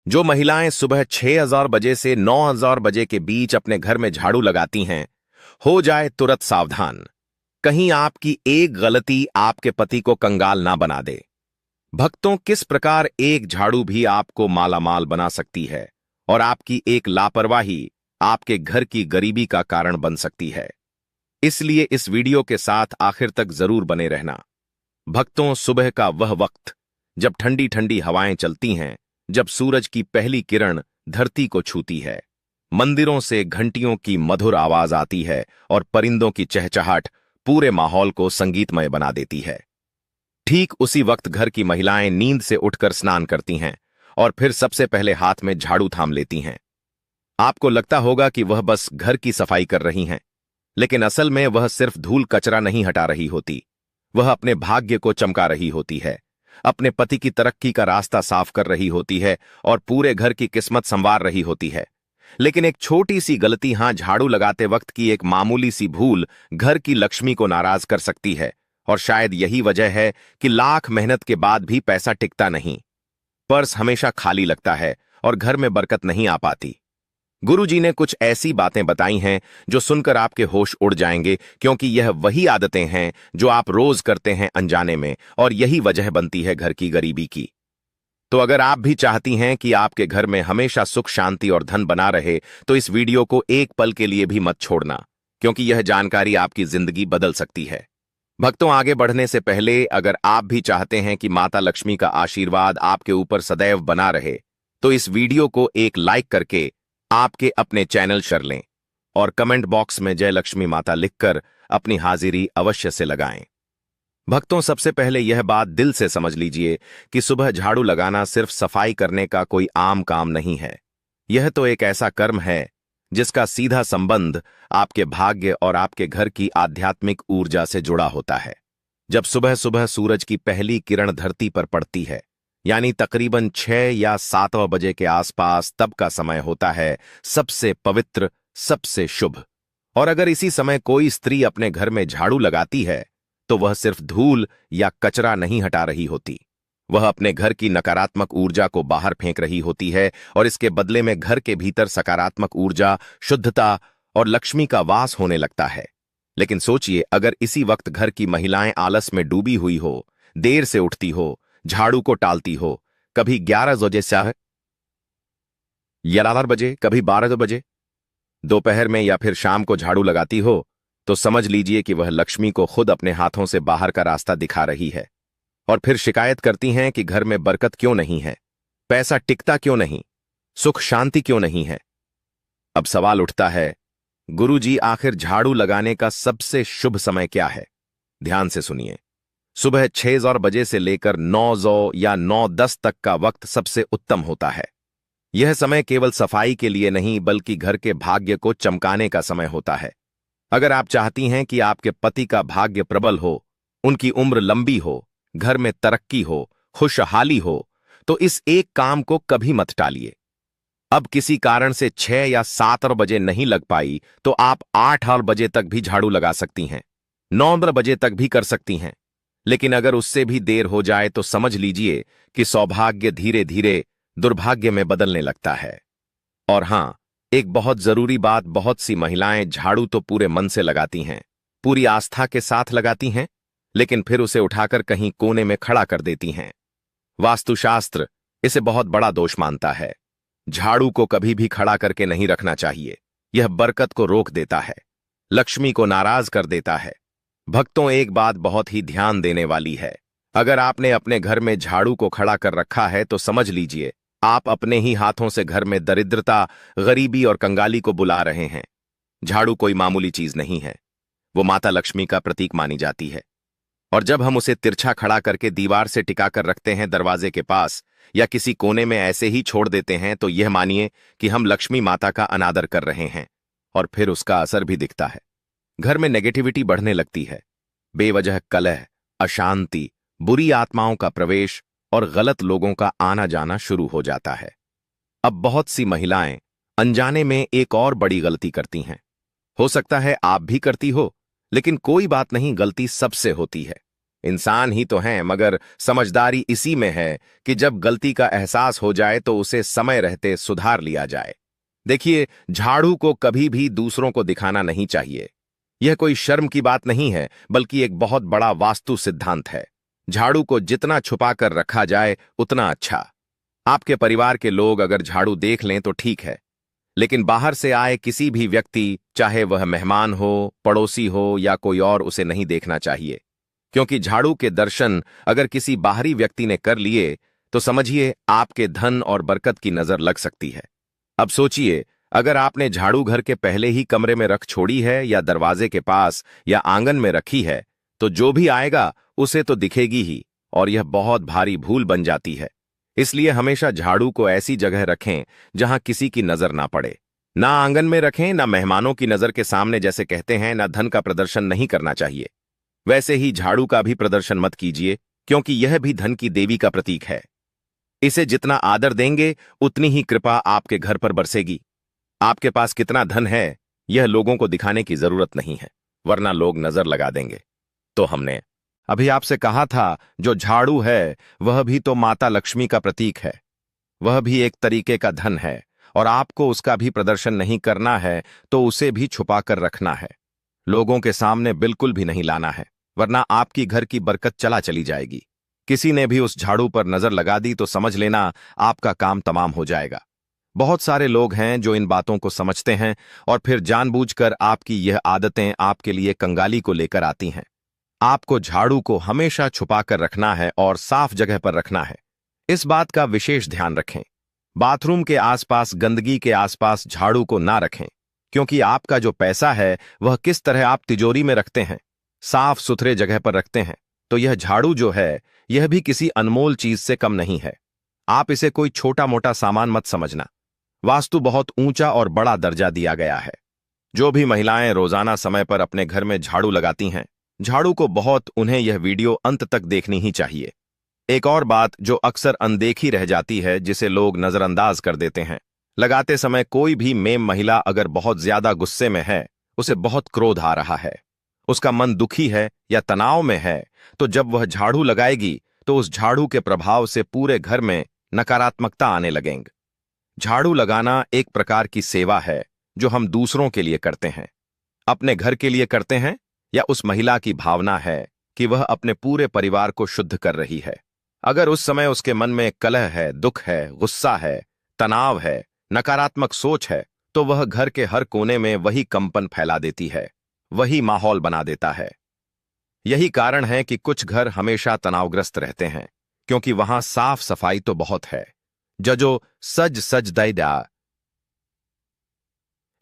जो महिलाएं सुबह 6000 बजे से 9000 बजे के बीच अपने घर में झाड़ू लगाती हैं, हो जाए तुरंत सावधान। कहीं आपकी एक गलती आपके पति को कंगाल ना बना दे। भक्तों, किस प्रकार एक झाड़ू भी आपको मालामाल बना सकती है और आपकी एक लापरवाही आपके घर की गरीबी का कारण बन सकती है। इसलिए इस वीडियो के साथ आखिर तक जरूर बने रहना। भक्तों, सुबह का वह वक्त जब ठंडी ठंडी हवाएं चलती हैं, जब सूरज की पहली किरण धरती को छूती है, मंदिरों से घंटियों की मधुर आवाज आती है और परिंदों की चहचहाट पूरे माहौल को संगीतमय बना देती है। ठीक उसी वक्त घर की महिलाएं नींद से उठकर स्नान करती हैं और फिर सबसे पहले हाथ में झाड़ू थाम लेती हैं। आपको लगता होगा कि वह बस घर की सफाई कर रही हैं, लेकिन असल में वह सिर्फ धूल कचरा नहीं हटा रही होती। वह अपने भाग्य को चमका रही होती है, अपने पति की तरक्की का रास्ता साफ कर रही होती है और पूरे घर की किस्मत संवार रही होती है। लेकिन एक छोटी सी गलती, हां, झाड़ू लगाते वक्त की एक मामूली सी भूल घर की लक्ष्मी को नाराज कर सकती है। और शायद यही वजह है कि लाख मेहनत के बाद भी पैसा टिकता नहीं, पर्स हमेशा खाली लगता है और घर में बरकत नहीं आ पाती। गुरुजी ने कुछ ऐसी बातें बताई हैं जो सुनकर आपके होश उड़ जाएंगे, क्योंकि यह वही आदतें हैं जो आप रोज करते हैं अनजाने में, और यही वजह बनती है घर की गरीबी की। तो अगर आप भी चाहती हैं कि आपके घर में हमेशा सुख, शांति और धन बना रहे, तो इस वीडियो को एक पल के लिए भी मत छोड़ना, क्योंकि यह जानकारी आपकी जिंदगी बदल सकती है। भक्तों, आगे बढ़ने से पहले अगर आप भी चाहते हैं कि माता लक्ष्मी का आशीर्वाद आपके ऊपर सदैव बना रहे, तो इस वीडियो को एक लाइक करके आपके अपने चैनल शेयर लें और कमेंट बॉक्स में जय लक्ष्मी माता लिखकर अपनी हाजिरी अवश्य से लगाएं। भक्तों, सबसे पहले यह बात दिल से समझ लीजिए कि सुबह झाड़ू लगाना सिर्फ सफाई करने का कोई आम काम नहीं है। यह तो एक ऐसा कर्म है जिसका सीधा संबंध आपके भाग्य और आपके घर की आध्यात्मिक ऊर्जा से जुड़ा होता है। जब सुबह सुबह सूरज की पहली किरण धरती पर पड़ती है, यानी तकरीबन 6 या 7 बजे के आसपास, तब का समय होता है सबसे पवित्र, सबसे शुभ। और अगर इसी समय कोई स्त्री अपने घर में झाड़ू लगाती है, तो वह सिर्फ धूल या कचरा नहीं हटा रही होती, वह अपने घर की नकारात्मक ऊर्जा को बाहर फेंक रही होती है और इसके बदले में घर के भीतर सकारात्मक ऊर्जा, शुद्धता और लक्ष्मी का वास होने लगता है। लेकिन सोचिए, अगर इसी वक्त घर की महिलाएं आलस में डूबी हुई हो, देर से उठती हो, झाड़ू को टालती हो, कभी 11 बजे से 11 बजे, कभी 12 बजे, दोपहर में या फिर शाम को झाड़ू लगाती हो, तो समझ लीजिए कि वह लक्ष्मी को खुद अपने हाथों से बाहर का रास्ता दिखा रही है। और फिर शिकायत करती हैं कि घर में बरकत क्यों नहीं है, पैसा टिकता क्यों नहीं, सुख शांति क्यों नहीं है। अब सवाल उठता है, गुरुजी, आखिर झाड़ू लगाने का सबसे शुभ समय क्या है? ध्यान से सुनिए। सुबह 6 बजे से लेकर 9 या 9:10 तक का वक्त सबसे उत्तम होता है। यह समय केवल सफाई के लिए नहीं, बल्कि घर के भाग्य को चमकाने का समय होता है। अगर आप चाहती हैं कि आपके पति का भाग्य प्रबल हो, उनकी उम्र लंबी हो, घर में तरक्की हो, खुशहाली हो, तो इस एक काम को कभी मत टालिए। अब किसी कारण से 6 या 7 बजे नहीं लग पाई, तो आप 8 बजे तक भी झाड़ू लगा सकती हैं, 9 बजे तक भी कर सकती हैं। लेकिन अगर उससे भी देर हो जाए, तो समझ लीजिए कि सौभाग्य धीरे धीरे दुर्भाग्य में बदलने लगता है। और हां, एक बहुत जरूरी बात, बहुत सी महिलाएं झाड़ू तो पूरे मन से लगाती हैं, पूरी आस्था के साथ लगाती हैं, लेकिन फिर उसे उठाकर कहीं कोने में खड़ा कर देती हैं। वास्तुशास्त्र इसे बहुत बड़ा दोष मानता है। झाड़ू को कभी भी खड़ा करके नहीं रखना चाहिए, यह बरकत को रोक देता है, लक्ष्मी को नाराज कर देता है। भक्तों, एक बात बहुत ही ध्यान देने वाली है, अगर आपने अपने घर में झाड़ू को खड़ा कर रखा है, तो समझ लीजिए आप अपने ही हाथों से घर में दरिद्रता, गरीबी और कंगाली को बुला रहे हैं। झाड़ू कोई मामूली चीज नहीं है, वो माता लक्ष्मी का प्रतीक मानी जाती है। और जब हम उसे तिरछा खड़ा करके दीवार से टिकाकर रखते हैं, दरवाजे के पास या किसी कोने में ऐसे ही छोड़ देते हैं, तो यह मानिए कि हम लक्ष्मी माता का अनादर कर रहे हैं। और फिर उसका असर भी दिखता है। घर में नेगेटिविटी बढ़ने लगती है, बेवजह कलह, अशांति, बुरी आत्माओं का प्रवेश और गलत लोगों का आना जाना शुरू हो जाता है। अब बहुत सी महिलाएं अनजाने में एक और बड़ी गलती करती हैं। हो सकता है आप भी करती हो, लेकिन कोई बात नहीं, गलती सबसे होती है। इंसान ही तो हैं, मगर समझदारी इसी में है कि जब गलती का एहसास हो जाए तो उसे समय रहते सुधार लिया जाए। देखिए, झाड़ू को कभी भी दूसरों को दिखाना नहीं चाहिए। यह कोई शर्म की बात नहीं है, बल्कि एक बहुत बड़ा वास्तु सिद्धांत है। झाड़ू को जितना छुपा कर रखा जाए उतना अच्छा। आपके परिवार के लोग अगर झाड़ू देख लें तो ठीक है, लेकिन बाहर से आए किसी भी व्यक्ति, चाहे वह मेहमान हो, पड़ोसी हो या कोई और, उसे नहीं देखना चाहिए। क्योंकि झाड़ू के दर्शन अगर किसी बाहरी व्यक्ति ने कर लिए तो समझिए आपके धन और बरकत की नजर लग सकती है। अब सोचिए, अगर आपने झाड़ू घर के पहले ही कमरे में रख छोड़ी है या दरवाजे के पास या आंगन में रखी है, तो जो भी आएगा उसे तो दिखेगी ही, और यह बहुत भारी भूल बन जाती है। इसलिए हमेशा झाड़ू को ऐसी जगह रखें जहां किसी की नजर ना पड़े। ना आंगन में रखें, ना मेहमानों की नजर के सामने, जैसे कहते हैं ना धन का प्रदर्शन नहीं करना चाहिए। वैसे ही झाड़ू का भी प्रदर्शन मत कीजिए, क्योंकि यह भी धन की देवी का प्रतीक है। इसे जितना आदर देंगे उतनी ही कृपा आपके घर पर बरसेगी। आपके पास कितना धन है यह लोगों को दिखाने की जरूरत नहीं है, वरना लोग नजर लगा देंगे। तो हमने अभी आपसे कहा था, जो झाड़ू है वह भी तो माता लक्ष्मी का प्रतीक है। वह भी एक तरीके का धन है, और आपको उसका भी प्रदर्शन नहीं करना है तो उसे भी छुपा कर रखना है। लोगों के सामने बिल्कुल भी नहीं लाना है, वरना आपकी घर की बरकत चला चली जाएगी। किसी ने भी उस झाड़ू पर नजर लगा दी तो समझ लेना आपका काम तमाम हो जाएगा। बहुत सारे लोग हैं जो इन बातों को समझते हैं और फिर जानबूझकर आपकी यह आदतें आपके लिए कंगाली को लेकर आती हैं। आपको झाड़ू को हमेशा छुपा कर रखना है और साफ जगह पर रखना है। इस बात का विशेष ध्यान रखें। बाथरूम के आसपास, गंदगी के आसपास झाड़ू को ना रखें, क्योंकि आपका जो पैसा है वह किस तरह आप तिजोरी में रखते हैं, साफ सुथरे जगह पर रखते हैं, तो यह झाड़ू जो है यह भी किसी अनमोल चीज से कम नहीं है। आप इसे कोई छोटा मोटा सामान मत समझना। वास्तु बहुत ऊंचा और बड़ा दर्जा दिया गया है। जो भी महिलाएं रोजाना समय पर अपने घर में झाड़ू लगाती हैं, झाड़ू को बहुत उन्हें यह वीडियो अंत तक देखनी ही चाहिए। एक और बात जो अक्सर अनदेखी रह जाती है, जिसे लोग नजरअंदाज कर देते हैं, लगाते समय कोई भी मेम महिला अगर बहुत ज्यादा गुस्से में है, उसे बहुत क्रोध आ रहा है, उसका मन दुखी है या तनाव में है, तो जब वह झाड़ू लगाएगी तो उस झाड़ू के प्रभाव से पूरे घर में नकारात्मकता आने लगेंगे। झाड़ू लगाना एक प्रकार की सेवा है जो हम दूसरों के लिए करते हैं। अपने घर के लिए करते हैं, या उस महिला की भावना है कि वह अपने पूरे परिवार को शुद्ध कर रही है। अगर उस समय उसके मन में कलह है, दुख है, गुस्सा है, तनाव है, नकारात्मक सोच है, तो वह घर के हर कोने में वही कंपन फैला देती है, वही माहौल बना देता है। यही कारण है कि कुछ घर हमेशा तनावग्रस्त रहते हैं, क्योंकि वहां साफ सफाई तो बहुत है, जजो सज सज दैदा,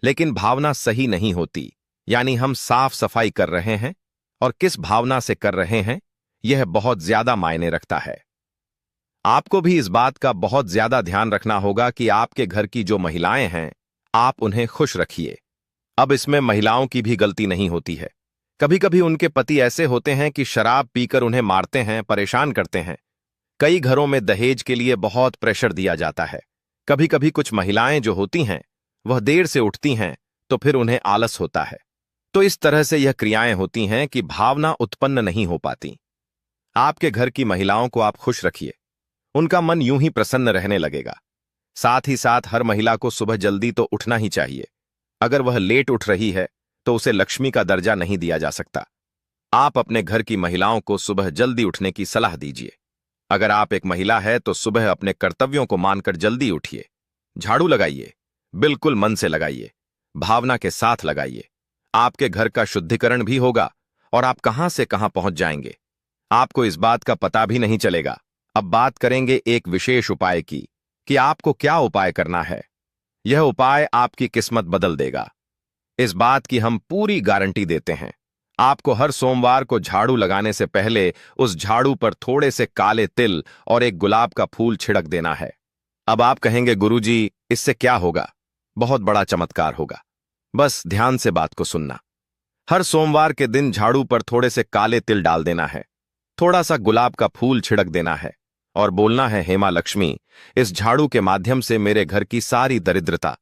लेकिन भावना सही नहीं होती। यानी हम साफ सफाई कर रहे हैं और किस भावना से कर रहे हैं, यह बहुत ज्यादा मायने रखता है। आपको भी इस बात का बहुत ज्यादा ध्यान रखना होगा कि आपके घर की जो महिलाएं हैं, आप उन्हें खुश रखिए। अब इसमें महिलाओं की भी गलती नहीं होती है। कभी कभी उनके पति ऐसे होते हैं कि शराब पीकर उन्हें मारते हैं, परेशान करते हैं। कई घरों में दहेज के लिए बहुत प्रेशर दिया जाता है। कभी कभी कुछ महिलाएं जो होती हैं वह देर से उठती हैं, तो फिर उन्हें आलस होता है। तो इस तरह से यह क्रियाएं होती हैं कि भावना उत्पन्न नहीं हो पाती। आपके घर की महिलाओं को आप खुश रखिए, उनका मन यूं ही प्रसन्न रहने लगेगा। साथ ही साथ हर महिला को सुबह जल्दी तो उठना ही चाहिए। अगर वह लेट उठ रही है तो उसे लक्ष्मी का दर्जा नहीं दिया जा सकता। आप अपने घर की महिलाओं को सुबह जल्दी उठने की सलाह दीजिए। अगर आप एक महिला है तो सुबह अपने कर्तव्यों को मानकर जल्दी उठिए। झाड़ू लगाइए, बिल्कुल मन से लगाइए, भावना के साथ लगाइए। आपके घर का शुद्धिकरण भी होगा और आप कहां से कहां पहुंच जाएंगे, आपको इस बात का पता भी नहीं चलेगा। अब बात करेंगे एक विशेष उपाय की कि आपको क्या उपाय करना है। यह उपाय आपकी किस्मत बदल देगा, इस बात की हम पूरी गारंटी देते हैं। आपको हर सोमवार को झाड़ू लगाने से पहले उस झाड़ू पर थोड़े से काले तिल और एक गुलाब का फूल छिड़क देना है। अब आप कहेंगे, गुरुजी इससे क्या होगा? बहुत बड़ा चमत्कार होगा। बस ध्यान से बात को सुनना। हर सोमवार के दिन झाड़ू पर थोड़े से काले तिल डाल देना है, थोड़ा सा गुलाब का फूल छिड़क देना है और बोलना है, हे मां लक्ष्मी, इस झाड़ू के माध्यम से मेरे घर की सारी दरिद्रता,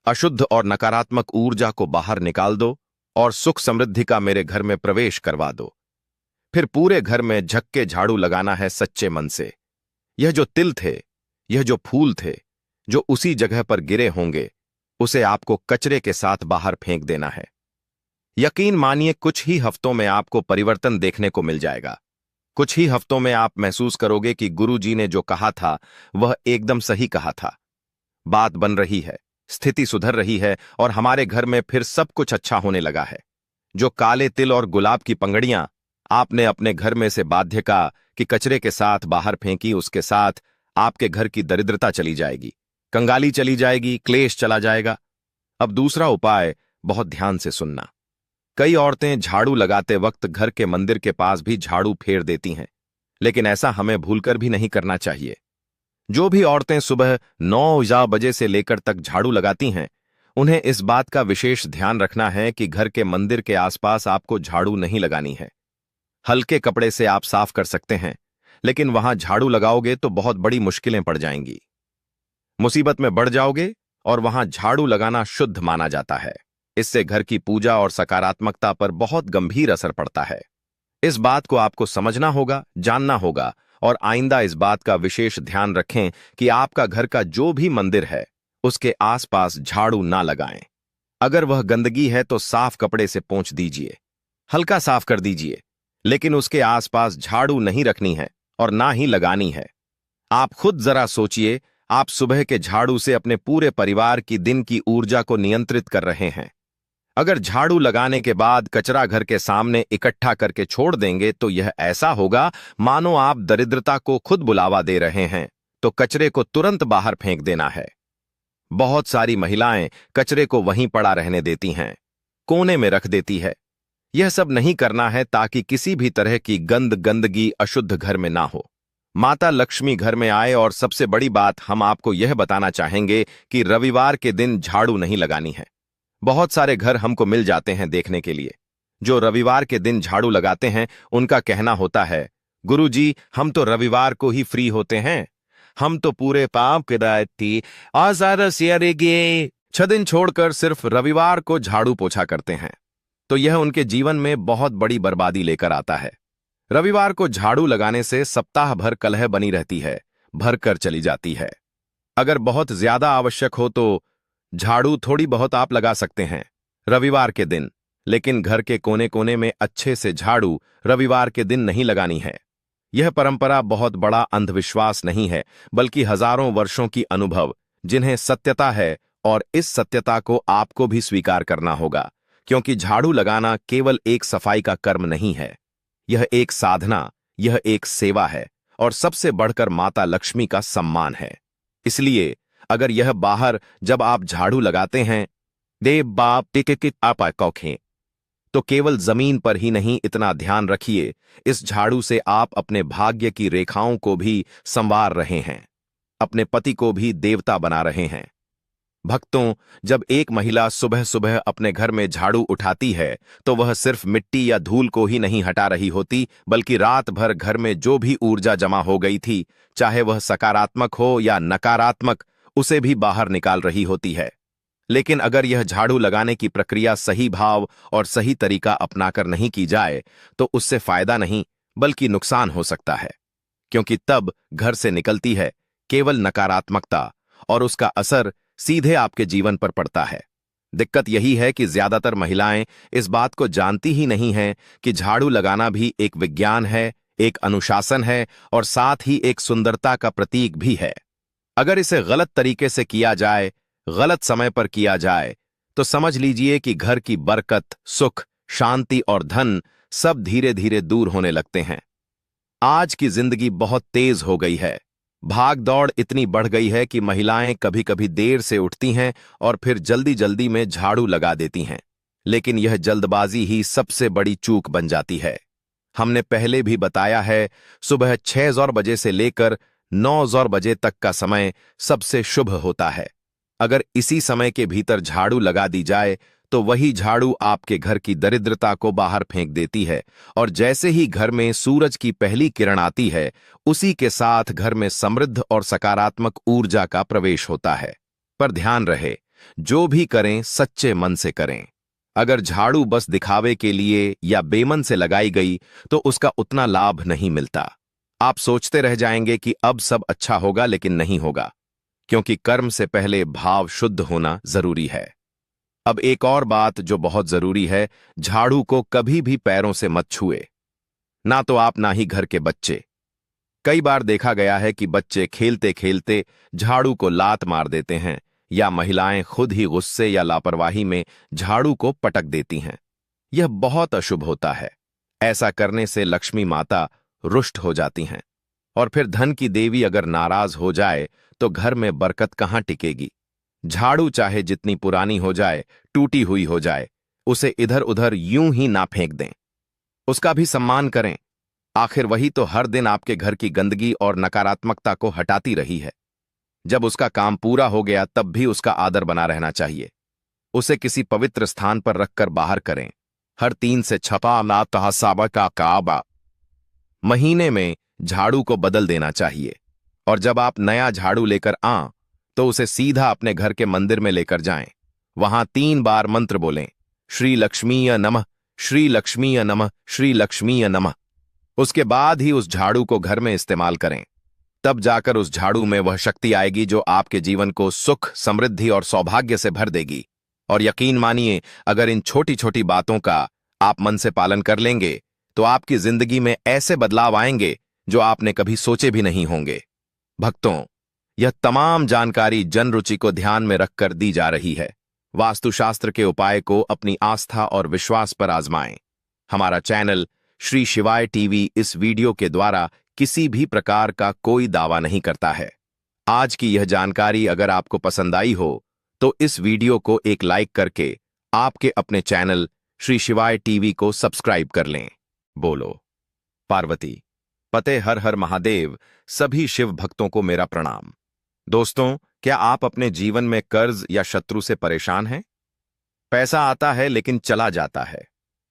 अशुद्ध और नकारात्मक ऊर्जा को बाहर निकाल दो और सुख समृद्धि का मेरे घर में प्रवेश करवा दो। फिर पूरे घर में झक्के झाड़ू लगाना है सच्चे मन से। यह जो तिल थे, यह जो फूल थे, जो उसी जगह पर गिरे होंगे, उसे आपको कचरे के साथ बाहर फेंक देना है। यकीन मानिए, कुछ ही हफ्तों में आपको परिवर्तन देखने को मिल जाएगा। कुछ ही हफ्तों में आप महसूस करोगे कि गुरुजी ने जो कहा था वह एकदम सही कहा था। बात बन रही है, स्थिति सुधर रही है और हमारे घर में फिर सब कुछ अच्छा होने लगा है। जो काले तिल और गुलाब की पंगड़ियां आपने अपने घर में से बाध्य का कि कचरे के साथ बाहर फेंकी, उसके साथ आपके घर की दरिद्रता चली जाएगी, कंगाली चली जाएगी, क्लेश चला जाएगा। अब दूसरा उपाय बहुत ध्यान से सुनना। कई औरतें झाड़ू लगाते वक्त घर के मंदिर के पास भी झाड़ू फेर देती हैं, लेकिन ऐसा हमें भूलकर भी नहीं करना चाहिए। जो भी औरतें सुबह 9 बजे से लेकर तक झाड़ू लगाती हैं, उन्हें इस बात का विशेष ध्यान रखना है कि घर के मंदिर के आसपास आपको झाड़ू नहीं लगानी है। हल्के कपड़े से आप साफ कर सकते हैं, लेकिन वहां झाड़ू लगाओगे तो बहुत बड़ी मुश्किलें पड़ जाएंगी, मुसीबत में बढ़ जाओगे। और वहां झाड़ू लगाना शुद्ध माना जाता है। इससे घर की पूजा और सकारात्मकता पर बहुत गंभीर असर पड़ता है। इस बात को आपको समझना होगा, जानना होगा, और आइंदा इस बात का विशेष ध्यान रखें कि आपका घर का जो भी मंदिर है उसके आसपास झाड़ू ना लगाएं। अगर वह गंदगी है तो साफ कपड़े से पोंछ दीजिए, हल्का साफ कर दीजिए, लेकिन उसके आसपास झाड़ू नहीं रखनी है और ना ही लगानी है। आप खुद जरा सोचिए, आप सुबह के झाड़ू से अपने पूरे परिवार की दिन की ऊर्जा को नियंत्रित कर रहे हैं। अगर झाड़ू लगाने के बाद कचरा घर के सामने इकट्ठा करके छोड़ देंगे तो यह ऐसा होगा मानो आप दरिद्रता को खुद बुलावा दे रहे हैं। तो कचरे को तुरंत बाहर फेंक देना है। बहुत सारी महिलाएं कचरे को वहीं पड़ा रहने देती हैं, कोने में रख देती है। यह सब नहीं करना है ताकि किसी भी तरह की गंदगी अशुद्ध घर में ना हो। माता लक्ष्मी घर में आए। और सबसे बड़ी बात हम आपको यह बताना चाहेंगे कि रविवार के दिन झाड़ू नहीं लगानी है। बहुत सारे घर हमको मिल जाते हैं देखने के लिए जो रविवार के दिन झाड़ू लगाते हैं। उनका कहना होता है, गुरुजी हम तो रविवार को ही फ्री होते हैं, हम तो पूरे पाप किरायती आज़ाद सियारेगे 6 दिन छोड़कर सिर्फ रविवार को झाड़ू पोछा करते हैं। तो यह उनके जीवन में बहुत बड़ी बर्बादी लेकर आता है। रविवार को झाड़ू लगाने से सप्ताह भर कलह बनी रहती है, भर कर चली जाती है। अगर बहुत ज्यादा आवश्यक हो तो झाड़ू थोड़ी बहुत आप लगा सकते हैं रविवार के दिन, लेकिन घर के कोने कोने में अच्छे से झाड़ू रविवार के दिन नहीं लगानी है। यह परंपरा बहुत बड़ा अंधविश्वास नहीं है, बल्कि हजारों वर्षों की अनुभव जिन्हें सत्यता है, और इस सत्यता को आपको भी स्वीकार करना होगा, क्योंकि झाड़ू लगाना केवल एक सफाई का कर्म नहीं है। यह एक साधना, यह एक सेवा है, और सबसे बढ़कर माता लक्ष्मी का सम्मान है। इसलिए अगर यह बाहर जब आप झाड़ू लगाते हैं देव बाप टिक आप कौखें, तो केवल जमीन पर ही नहीं, इतना ध्यान रखिए, इस झाड़ू से आप अपने भाग्य की रेखाओं को भी संवार रहे हैं, अपने पति को भी देवता बना रहे हैं। भक्तों, जब एक महिला सुबह सुबह अपने घर में झाड़ू उठाती है तो वह सिर्फ मिट्टी या धूल को ही नहीं हटा रही होती, बल्कि रात भर घर में जो भी ऊर्जा जमा हो गई थी, चाहे वह सकारात्मक हो या नकारात्मक, उसे भी बाहर निकाल रही होती है। लेकिन अगर यह झाड़ू लगाने की प्रक्रिया सही भाव और सही तरीका अपनाकर नहीं की जाए तो उससे फायदा नहीं बल्कि नुकसान हो सकता है, क्योंकि तब घर से निकलती है केवल नकारात्मकता और उसका असर सीधे आपके जीवन पर पड़ता है। दिक्कत यही है कि ज्यादातर महिलाएं इस बात को जानती ही नहीं हैं कि झाड़ू लगाना भी एक विज्ञान है, एक अनुशासन है और साथ ही एक सुंदरता का प्रतीक भी है। अगर इसे गलत तरीके से किया जाए, गलत समय पर किया जाए, तो समझ लीजिए कि घर की बरकत, सुख, शांति और धन सब धीरे धीरे दूर होने लगते हैं। आज की जिंदगी बहुत तेज हो गई है, भाग दौड़ इतनी बढ़ गई है कि महिलाएं कभी कभी देर से उठती हैं और फिर जल्दी जल्दी में झाड़ू लगा देती हैं, लेकिन यह जल्दबाजी ही सबसे बड़ी चूक बन जाती है। हमने पहले भी बताया है, सुबह 6 बजे से लेकर 9 बजे तक का समय सबसे शुभ होता है। अगर इसी समय के भीतर झाड़ू लगा दी जाए तो वही झाड़ू आपके घर की दरिद्रता को बाहर फेंक देती है, और जैसे ही घर में सूरज की पहली किरण आती है, उसी के साथ घर में समृद्ध और सकारात्मक ऊर्जा का प्रवेश होता है। पर ध्यान रहे, जो भी करें सच्चे मन से करें। अगर झाड़ू बस दिखावे के लिए या बेमन से लगाई गई तो उसका उतना लाभ नहीं मिलता। आप सोचते रह जाएंगे कि अब सब अच्छा होगा, लेकिन नहीं होगा, क्योंकि कर्म से पहले भाव शुद्ध होना जरूरी है। अब एक और बात जो बहुत जरूरी है, झाड़ू को कभी भी पैरों से मत छुए, ना तो आप ना ही घर के बच्चे। कई बार देखा गया है कि बच्चे खेलते खेलते झाड़ू को लात मार देते हैं, या महिलाएं खुद ही गुस्से या लापरवाही में झाड़ू को पटक देती हैं। यह बहुत अशुभ होता है। ऐसा करने से लक्ष्मी माता रुष्ट हो जाती हैं, और फिर धन की देवी अगर नाराज हो जाए तो घर में बरकत कहां टिकेगी। झाड़ू चाहे जितनी पुरानी हो जाए, टूटी हुई हो जाए, उसे इधर उधर यूं ही ना फेंक दें, उसका भी सम्मान करें। आखिर वही तो हर दिन आपके घर की गंदगी और नकारात्मकता को हटाती रही है। जब उसका काम पूरा हो गया तब भी उसका आदर बना रहना चाहिए। उसे किसी पवित्र स्थान पर रखकर बाहर करें। हर 3 से 6 ना तहसाबा का काबा महीने में झाड़ू को बदल देना चाहिए, और जब आप नया झाड़ू लेकर आं तो उसे सीधा अपने घर के मंदिर में लेकर जाएं। वहां 3 बार मंत्र बोलें, श्री लक्ष्मीय नमः, श्री लक्ष्मीय नमः, श्री लक्ष्मीय नमः। उसके बाद ही उस झाड़ू को घर में इस्तेमाल करें। तब जाकर उस झाड़ू में वह शक्ति आएगी जो आपके जीवन को सुख, समृद्धि और सौभाग्य से भर देगी। और यकीन मानिए, अगर इन छोटी छोटी बातों का आप मन से पालन कर लेंगे तो आपकी जिंदगी में ऐसे बदलाव आएंगे जो आपने कभी सोचे भी नहीं होंगे। भक्तों, यह तमाम जानकारी जन रुचि को ध्यान में रखकर दी जा रही है। वास्तुशास्त्र के उपाय को अपनी आस्था और विश्वास पर आजमाएं। हमारा चैनल श्री शिवाय टीवी इस वीडियो के द्वारा किसी भी प्रकार का कोई दावा नहीं करता है। आज की यह जानकारी अगर आपको पसंद आई हो तो इस वीडियो को एक लाइक करके आपके अपने चैनल श्री शिवाय टीवी को सब्सक्राइब कर लें। बोलो पार्वती पते हर हर महादेव। सभी शिव भक्तों को मेरा प्रणाम। दोस्तों, क्या आप अपने जीवन में कर्ज या शत्रु से परेशान हैं? पैसा आता है लेकिन चला जाता है।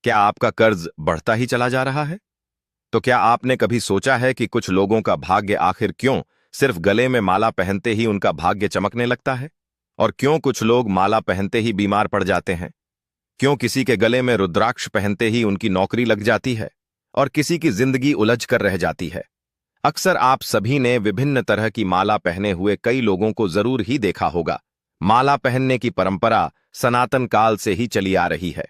क्या आपका कर्ज बढ़ता ही चला जा रहा है? तो क्या आपने कभी सोचा है कि कुछ लोगों का भाग्य आखिर क्यों सिर्फ गले में माला पहनते ही उनका भाग्य चमकने लगता है? और क्यों कुछ लोग माला पहनते ही बीमार पड़ जाते हैं? क्यों किसी के गले में रुद्राक्ष पहनते ही उनकी नौकरी लग जाती है और किसी की जिंदगी उलझ कर रह जाती है? अक्सर आप सभी ने विभिन्न तरह की माला पहने हुए कई लोगों को जरूर ही देखा होगा। माला पहनने की परंपरा सनातन काल से ही चली आ रही है।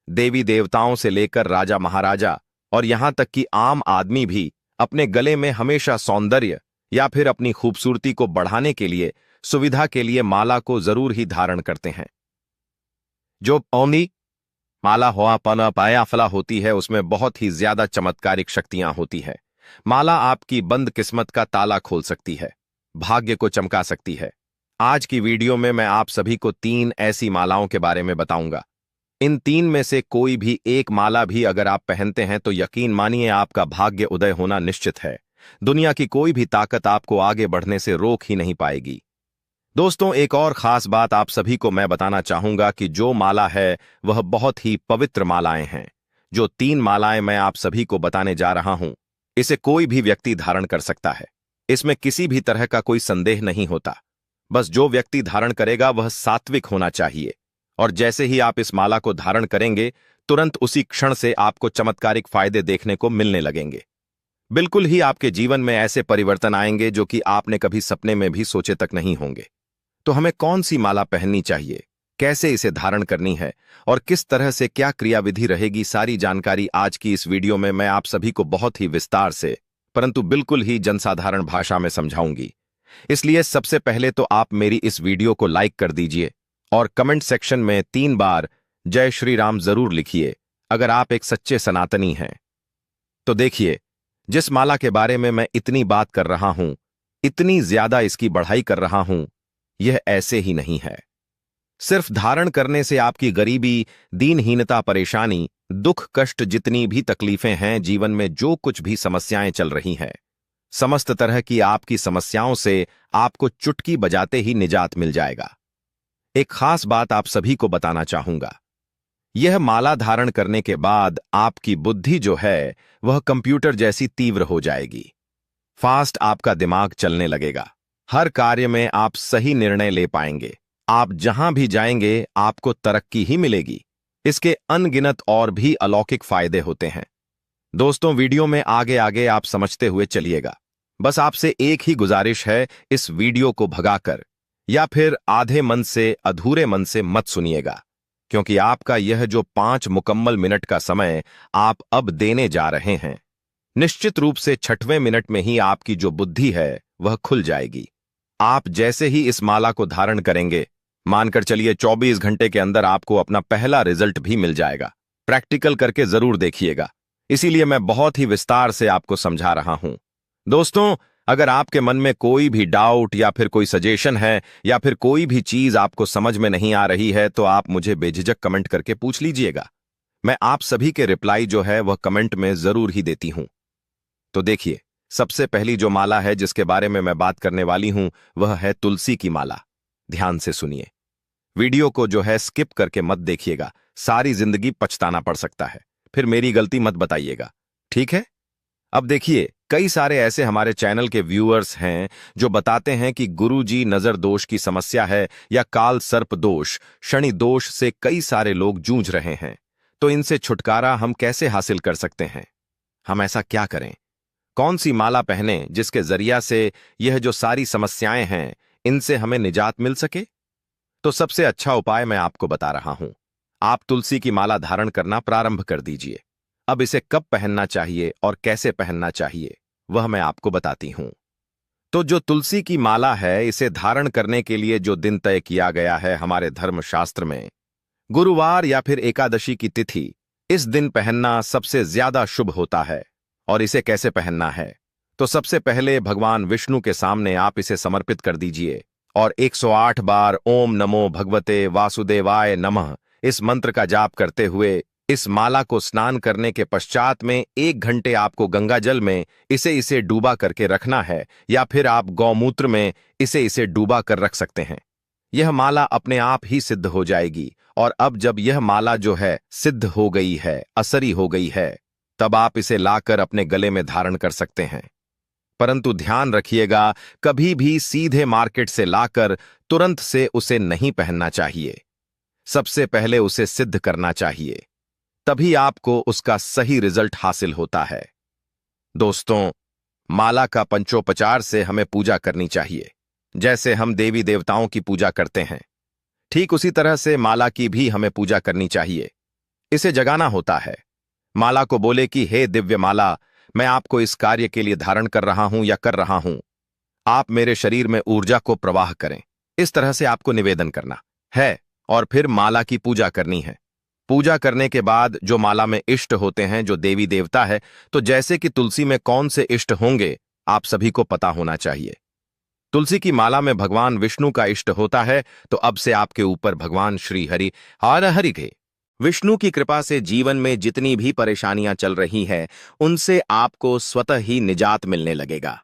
देवी देवताओं से लेकर राजा महाराजा और यहां तक कि आम आदमी भी अपने गले में हमेशा सौंदर्य या फिर अपनी खूबसूरती को बढ़ाने के लिए, सुविधा के लिए माला को जरूर ही धारण करते हैं। जो पौनी माला हुआ पना पाया फला होती है, उसमें बहुत ही ज्यादा चमत्कारिक शक्तियां होती है। माला आपकी बंद किस्मत का ताला खोल सकती है, भाग्य को चमका सकती है। आज की वीडियो में मैं आप सभी को 3 ऐसी मालाओं के बारे में बताऊंगा। इन 3 में से कोई भी एक माला भी अगर आप पहनते हैं तो यकीन मानिए आपका भाग्य उदय होना निश्चित है। दुनिया की कोई भी ताकत आपको आगे बढ़ने से रोक ही नहीं पाएगी। दोस्तों, एक और खास बात आप सभी को मैं बताना चाहूंगा कि जो माला है वह बहुत ही पवित्र मालाएं हैं। जो 3 मालाएं मैं आप सभी को बताने जा रहा हूं, इसे कोई भी व्यक्ति धारण कर सकता है। इसमें किसी भी तरह का कोई संदेह नहीं होता। बस जो व्यक्ति धारण करेगा वह सात्विक होना चाहिए, और जैसे ही आप इस माला को धारण करेंगे तुरंत उसी क्षण से आपको चमत्कारिक फायदे देखने को मिलने लगेंगे। बिल्कुल ही आपके जीवन में ऐसे परिवर्तन आएंगे जो कि आपने कभी सपने में भी सोचे तक नहीं होंगे। तो हमें कौन सी माला पहननी चाहिए, कैसे इसे धारण करनी है और किस तरह से क्या क्रियाविधि रहेगी, सारी जानकारी आज की इस वीडियो में मैं आप सभी को बहुत ही विस्तार से, परंतु बिल्कुल ही जनसाधारण भाषा में समझाऊंगी। इसलिए सबसे पहले तो आप मेरी इस वीडियो को लाइक कर दीजिए और कमेंट सेक्शन में 3 बार जय श्री राम जरूर लिखिए अगर आप एक सच्चे सनातनी हैं। तो देखिए, जिस माला के बारे में मैं इतनी बात कर रहा हूं, इतनी ज्यादा इसकी बढ़ाई कर रहा हूं, यह ऐसे ही नहीं है। सिर्फ धारण करने से आपकी गरीबी, दीनहीनता, परेशानी, दुख, कष्ट, जितनी भी तकलीफें हैं जीवन में, जो कुछ भी समस्याएं चल रही हैं, समस्त तरह की आपकी समस्याओं से आपको चुटकी बजाते ही निजात मिल जाएगा। एक खास बात आप सभी को बताना चाहूंगा। यह माला धारण करने के बाद आपकी बुद्धि जो है वह कंप्यूटर जैसी तीव्र हो जाएगी। फास्ट आपका दिमाग चलने लगेगा। हर कार्य में आप सही निर्णय ले पाएंगे। आप जहां भी जाएंगे आपको तरक्की ही मिलेगी। इसके अनगिनत और भी अलौकिक फायदे होते हैं। दोस्तों, वीडियो में आगे आगे आप समझते हुए चलिएगा। बस आपसे एक ही गुजारिश है, इस वीडियो को भगाकर या फिर आधे मन से अधूरे मन से मत सुनिएगा, क्योंकि आपका यह जो 5 मुकम्मल मिनट का समय आप अब देने जा रहे हैं, निश्चित रूप से 6वें मिनट में ही आपकी जो बुद्धि है वह खुल जाएगी। आप जैसे ही इस माला को धारण करेंगे, मानकर चलिए 24 घंटे के अंदर आपको अपना पहला रिजल्ट भी मिल जाएगा। प्रैक्टिकल करके जरूर देखिएगा, इसीलिए मैं बहुत ही विस्तार से आपको समझा रहा हूं। दोस्तों, अगर आपके मन में कोई भी डाउट या फिर कोई सजेशन है या फिर कोई भी चीज आपको समझ में नहीं आ रही है, तो आप मुझे बेझिझक कमेंट करके पूछ लीजिएगा। मैं आप सभी के रिप्लाई जो है वह कमेंट में जरूर ही देती हूं। तो देखिए, सबसे पहली जो माला है जिसके बारे में मैं बात करने वाली हूं, वह है तुलसी की माला। ध्यान से सुनिए, वीडियो को जो है स्किप करके मत देखिएगा, सारी जिंदगी पछताना पड़ सकता है, फिर मेरी गलती मत बताइएगा, ठीक है? अब देखिए, कई सारे ऐसे हमारे चैनल के व्यूअर्स हैं जो बताते हैं कि गुरुजी नजर दोष की समस्या है या काल सर्प दोष, शनि दोष से कई सारे लोग जूझ रहे हैं। तो इनसे छुटकारा हम कैसे हासिल कर सकते हैं? हम ऐसा क्या करें? कौन सी माला पहने जिसके जरिया से यह जो सारी समस्याएं हैं इनसे हमें निजात मिल सके? तो सबसे अच्छा उपाय मैं आपको बता रहा हूं। आप तुलसी की माला धारण करना प्रारंभ कर दीजिए। अब इसे कब पहनना चाहिए और कैसे पहनना चाहिए, वह मैं आपको बताती हूं। तो जो तुलसी की माला है, इसे धारण करने के लिए जो दिन तय किया गया है हमारे धर्मशास्त्र में, गुरुवार या फिर एकादशी की तिथि, इस दिन पहनना सबसे ज्यादा शुभ होता है। और इसे कैसे पहनना है? तो सबसे पहले भगवान विष्णु के सामने आप इसे समर्पित कर दीजिए और 108 बार ओम नमो भगवते वासुदेवाय नमः इस मंत्र का जाप करते हुए इस माला को स्नान करने के पश्चात में 1 घंटे आपको गंगा जल में इसे डूबा करके रखना है, या फिर आप गौमूत्र में इसे डूबा कर रख सकते हैं। यह माला अपने आप ही सिद्ध हो जाएगी। और अब जब यह माला जो है सिद्ध हो गई है, असरी हो गई है, तब आप इसे लाकर अपने गले में धारण कर सकते हैं। परंतु ध्यान रखिएगा, कभी भी सीधे मार्केट से लाकर तुरंत से उसे नहीं पहनना चाहिए। सबसे पहले उसे सिद्ध करना चाहिए, तभी आपको उसका सही रिजल्ट हासिल होता है। दोस्तों, माला का पंचोपचार से हमें पूजा करनी चाहिए। जैसे हम देवी देवताओं की पूजा करते हैं, ठीक उसी तरह से माला की भी हमें पूजा करनी चाहिए। इसे जगाना होता है। माला को बोले कि हे दिव्य माला, मैं आपको इस कार्य के लिए धारण कर रहा हूं या कर रहा हूं। आप मेरे शरीर में ऊर्जा को प्रवाह करें। इस तरह से आपको निवेदन करना है और फिर माला की पूजा करनी है। पूजा करने के बाद जो माला में इष्ट होते हैं, जो देवी देवता है, तो जैसे कि तुलसी में कौन से इष्ट होंगे आप सभी को पता होना चाहिए। तुलसी की माला में भगवान विष्णु का इष्ट होता है, तो अब से आपके ऊपर भगवान श्री हरि हर हरि के विष्णु की कृपा से जीवन में जितनी भी परेशानियां चल रही हैं, उनसे आपको स्वतः ही निजात मिलने लगेगा।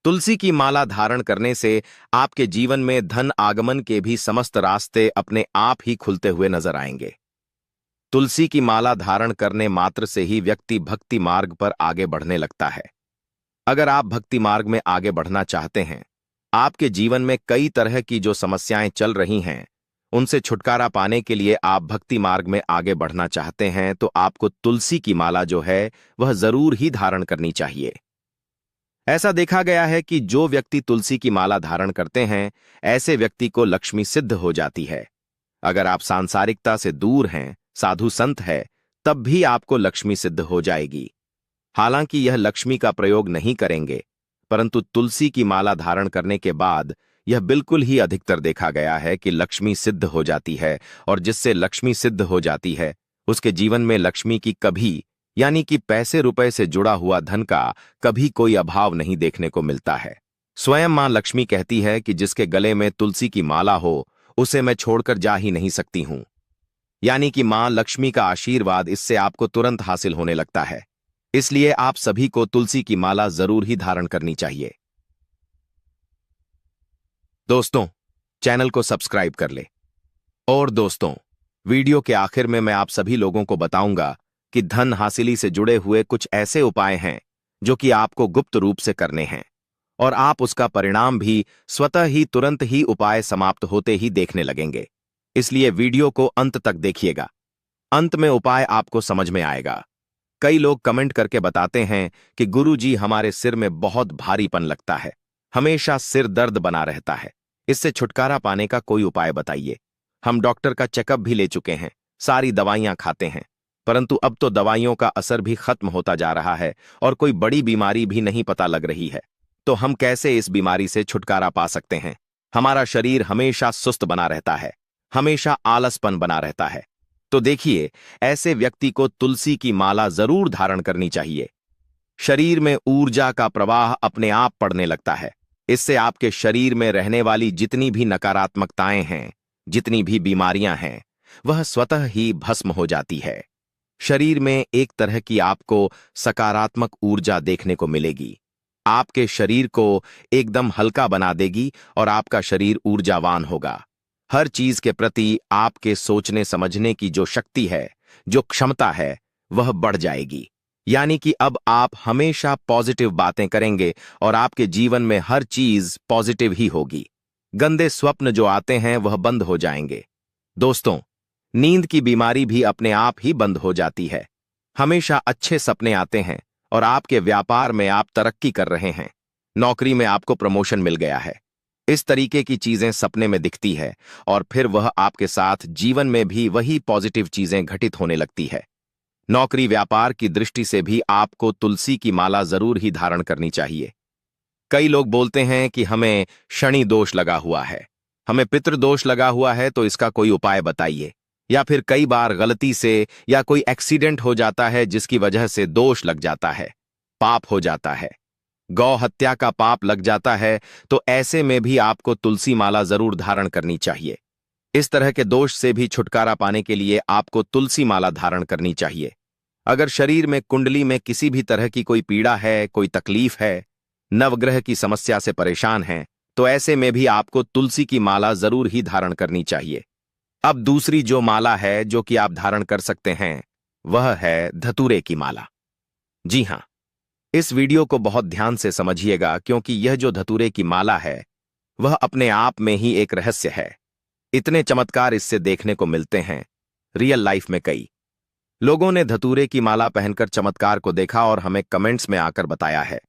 तुलसी की माला धारण करने से आपके जीवन में धन आगमन के भी समस्त रास्ते अपने आप ही खुलते हुए नजर आएंगे। तुलसी की माला धारण करने मात्र से ही व्यक्ति भक्ति मार्ग पर आगे बढ़ने लगता है। अगर आप भक्ति मार्ग में आगे बढ़ना चाहते हैं, आपके जीवन में कई तरह की जो समस्याएं चल रही हैं, उनसे छुटकारा पाने के लिए आप भक्ति मार्ग में आगे बढ़ना चाहते हैं, तो आपको तुलसी की माला जो है वह जरूर ही धारण करनी चाहिए। ऐसा देखा गया है कि जो व्यक्ति तुलसी की माला धारण करते हैं, ऐसे व्यक्ति को लक्ष्मी सिद्ध हो जाती है। अगर आप सांसारिकता से दूर हैं, साधु संत है, तब भी आपको लक्ष्मी सिद्ध हो जाएगी। हालांकि यह लक्ष्मी का प्रयोग नहीं करेंगे, परंतु तुलसी की माला धारण करने के बाद यह बिल्कुल ही अधिकतर देखा गया है कि लक्ष्मी सिद्ध हो जाती है। और जिससे लक्ष्मी सिद्ध हो जाती है, उसके जीवन में लक्ष्मी की कभी, यानी कि पैसे रुपए से जुड़ा हुआ धन का कभी कोई अभाव नहीं देखने को मिलता है। स्वयं मां लक्ष्मी कहती है कि जिसके गले में तुलसी की माला हो, उसे मैं छोड़कर जा ही नहीं सकती हूं। यानी कि मां लक्ष्मी का आशीर्वाद इससे आपको तुरंत हासिल होने लगता है। इसलिए आप सभी को तुलसी की माला जरूर ही धारण करनी चाहिए। दोस्तों, चैनल को सब्सक्राइब कर ले। और दोस्तों, वीडियो के आखिर में मैं आप सभी लोगों को बताऊंगा कि धन हासिली से जुड़े हुए कुछ ऐसे उपाय हैं जो कि आपको गुप्त रूप से करने हैं, और आप उसका परिणाम भी स्वतः ही तुरंत ही उपाय समाप्त होते ही देखने लगेंगे। इसलिए वीडियो को अंत तक देखिएगा। अंत में उपाय आपको समझ में आएगा। कई लोग कमेंट करके बताते हैं कि गुरुजी हमारे सिर में बहुत भारीपन लगता है, हमेशा सिर दर्द बना रहता है, इससे छुटकारा पाने का कोई उपाय बताइए। हम डॉक्टर का चेकअप भी ले चुके हैं, सारी दवाइयां खाते हैं, परंतु अब तो दवाइयों का असर भी खत्म होता जा रहा है और कोई बड़ी बीमारी भी नहीं पता लग रही है। तो हम कैसे इस बीमारी से छुटकारा पा सकते हैं? हमारा शरीर हमेशा सुस्त बना रहता है, हमेशा आलसपन बना रहता है। तो देखिए, ऐसे व्यक्ति को तुलसी की माला जरूर धारण करनी चाहिए। शरीर में ऊर्जा का प्रवाह अपने आप पड़ने लगता है। इससे आपके शरीर में रहने वाली जितनी भी नकारात्मकताएं हैं, जितनी भी बीमारियां हैं, वह स्वतः ही भस्म हो जाती है। शरीर में एक तरह की आपको सकारात्मक ऊर्जा देखने को मिलेगी। आपके शरीर को एकदम हल्का बना देगी और आपका शरीर ऊर्जावान होगा। हर चीज के प्रति आपके सोचने समझने की जो शक्ति है, जो क्षमता है, वह बढ़ जाएगी। यानी कि अब आप हमेशा पॉजिटिव बातें करेंगे और आपके जीवन में हर चीज पॉजिटिव ही होगी। गंदे स्वप्न जो आते हैं वह बंद हो जाएंगे। दोस्तों, नींद की बीमारी भी अपने आप ही बंद हो जाती है। हमेशा अच्छे सपने आते हैं और आपके व्यापार में आप तरक्की कर रहे हैं, नौकरी में आपको प्रमोशन मिल गया है। इस तरीके की चीजें सपने में दिखती है और फिर वह आपके साथ जीवन में भी वही पॉजिटिव चीजें घटित होने लगती है। नौकरी व्यापार की दृष्टि से भी आपको तुलसी की माला जरूर ही धारण करनी चाहिए। कई लोग बोलते हैं कि हमें शनि दोष लगा हुआ है, हमें पितृदोष लगा हुआ है, तो इसका कोई उपाय बताइए। या फिर कई बार गलती से या कोई एक्सीडेंट हो जाता है जिसकी वजह से दोष लग जाता है, पाप हो जाता है, गौ हत्या का पाप लग जाता है, तो ऐसे में भी आपको तुलसी माला जरूर धारण करनी चाहिए। इस तरह के दोष से भी छुटकारा पाने के लिए आपको तुलसी माला धारण करनी चाहिए। अगर शरीर में कुंडली में किसी भी तरह की कोई पीड़ा है, कोई तकलीफ है, नवग्रह की समस्या से परेशान हैं, तो ऐसे में भी आपको तुलसी की माला जरूर ही धारण करनी चाहिए। अब दूसरी जो माला है जो कि आप धारण कर सकते हैं, वह है धतूरे की माला। जी हां, इस वीडियो को बहुत ध्यान से समझिएगा, क्योंकि यह जो धतूरे की माला है वह अपने आप में ही एक रहस्य है। इतने चमत्कार इससे देखने को मिलते हैं रियल लाइफ में। कई लोगों ने धतूरे की माला पहनकर चमत्कार को देखा और हमें कमेंट्स में आकर बताया है।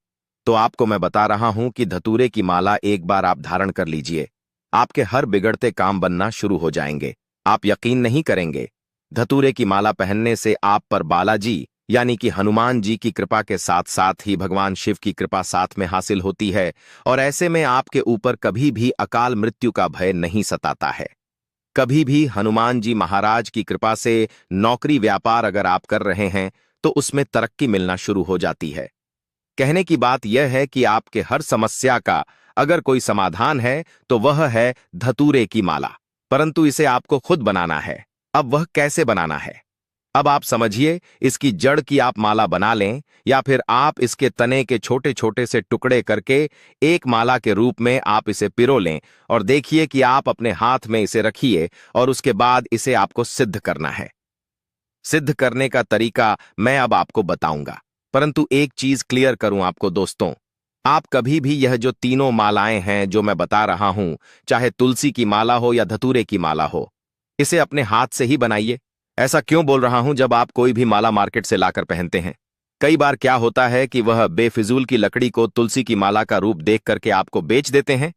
तो आपको मैं बता रहा हूं कि धतूरे की माला एक बार आप धारण कर लीजिए, आपके हर बिगड़ते काम बनना शुरू हो जाएंगे। आप यकीन नहीं करेंगे, धतूरे की माला पहनने से आप पर बालाजी यानी कि हनुमान जी की कृपा के साथ साथ ही भगवान शिव की कृपा साथ में हासिल होती है और ऐसे में आपके ऊपर कभी भी अकाल मृत्यु का भय नहीं सताता है। कभी भी हनुमान जी महाराज की कृपा से नौकरी व्यापार अगर आप कर रहे हैं तो उसमें तरक्की मिलना शुरू हो जाती है। कहने की बात यह है कि आपके हर समस्या का अगर कोई समाधान है तो वह है धतूरे की माला, परंतु इसे आपको खुद बनाना है। अब वह कैसे बनाना है, अब आप समझिए। इसकी जड़ की आप माला बना लें या फिर आप इसके तने के छोटे छोटे से टुकड़े करके एक माला के रूप में आप इसे पिरो लें और देखिए कि आप अपने हाथ में इसे रखिए और उसके बाद इसे आपको सिद्ध करना है। सिद्ध करने का तरीका मैं अब आपको बताऊंगा, परंतु एक चीज क्लियर करूं आपको दोस्तों, आप कभी भी यह जो तीनों मालाएं हैं जो मैं बता रहा हूं, चाहे तुलसी की माला हो या धतूरे की माला हो, इसे अपने हाथ से ही बनाइए। ऐसा क्यों बोल रहा हूं, जब आप कोई भी माला मार्केट से लाकर पहनते हैं, कई बार क्या होता है कि वह बेफिजूल की लकड़ी को तुलसी की माला का रूप देख करके आपको बेच देते हैं।